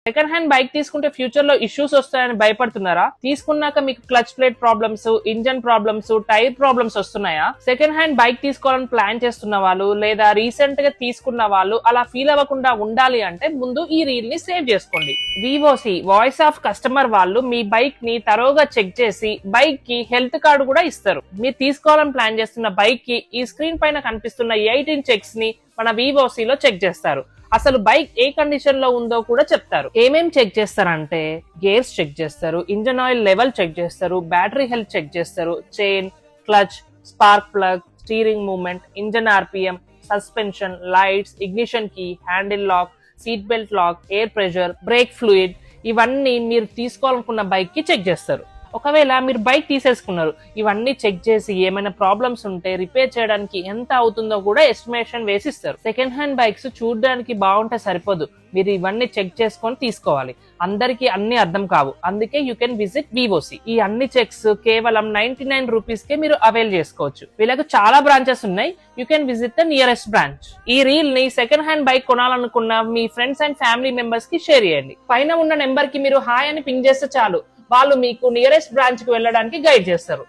Second hand bike తీసుకుంటే future లో issues వస్తాయని భయపడుతున్నారా? తీసుకున్నాక మీకు clutch plate problems, engine problems, tyre problems వస్తున్నాయా? సెకండ్ హ్యాండ్ బైక్ తీసుకోవాలని ప్లాన్ చేస్తున్న వాళ్ళు లేదా రీసెంట్ గా తీసుకున్న వాళ్ళు అలా ఫీల్ అవ్వకుండా ఉండాలి అంటే ముందు ఈ రీల్ ని సేవ్ చేసుకోండి. వివోసి వాయిస్ ఆఫ్ కస్టమర్ వాళ్ళు మీ బైక్ ని తరోగా చెక్ చేసి బైక్ కి హెల్త్ కార్డు కూడా ఇస్తారు. మీరు తీసుకోవాలని ప్లాన్ చేస్తున్న బైక్ కి ఈ స్క్రీన్ పైన కనిపిస్తున్న 18 చెక్స్ ని మన వివోసి లో చెక్ చేస్తారు. అసలు బైక్ ఏ కండిషన్ లో ఉందో కూడా చెప్తారు. ఏమేం చెక్ చేస్తారంటే గేర్స్ చెక్ చేస్తారు, ఇంజన్ ఆయిల్ లెవెల్ చెక్ చేస్తారు, బ్యాటరీ హెల్త్ చెక్ చేస్తారు, chain, clutch, spark plug, steering movement, engine RPM, suspension, lights, ignition key, handle lock, seat belt lock, air pressure, brake fluid ఇవన్నీ మీరు తీసుకోవాలనుకున్న bike కి check చేస్తారు. ఒకవేళ మీరు bike తీసేసుకున్నారు, ఇవన్నీ చెక్ చేసి ఏమైనా ప్రాబ్లమ్స్ ఉంటే రిపేర్ చేయడానికి ఎంత అవుతుందో కూడా ఎస్టిమేషన్ వేసిస్తారు. సెకండ్ హ్యాండ్ బైక్స్ చూడడానికి బాగుంటే సరిపోదు, మీరు ఇవన్నీ చెక్ చేసుకొని తీసుకోవాలి. అందరికి అన్ని అర్థం కావు, అందుకే యూ కెన్ విజిట్ వివోసి. ఈ అన్ని చెక్స్ కేవలం 99 రూపీస్ కే మీరు అవైల్ చేసుకోవచ్చు. వీళ్ళకు చాలా బ్రాంచెస్ ఉన్నాయి. You can visit the nearest branch. ఈ రీల్ ని సెకండ్ హ్యాండ్ బైక్ కొనాలనుకున్న మీ ఫ్రెండ్స్ అండ్ ఫ్యామిలీ మెంబర్స్ కి షేర్ చేయండి. పైన ఉన్న నెంబర్ కి మీరు హాయ్ అని పింగ్ చేస్తే చాలు, వాళ్ళు మీకు నియరెస్ట్ బ్రాంచ్ కి వెళ్ళడానికి గైడ్ చేస్తారు.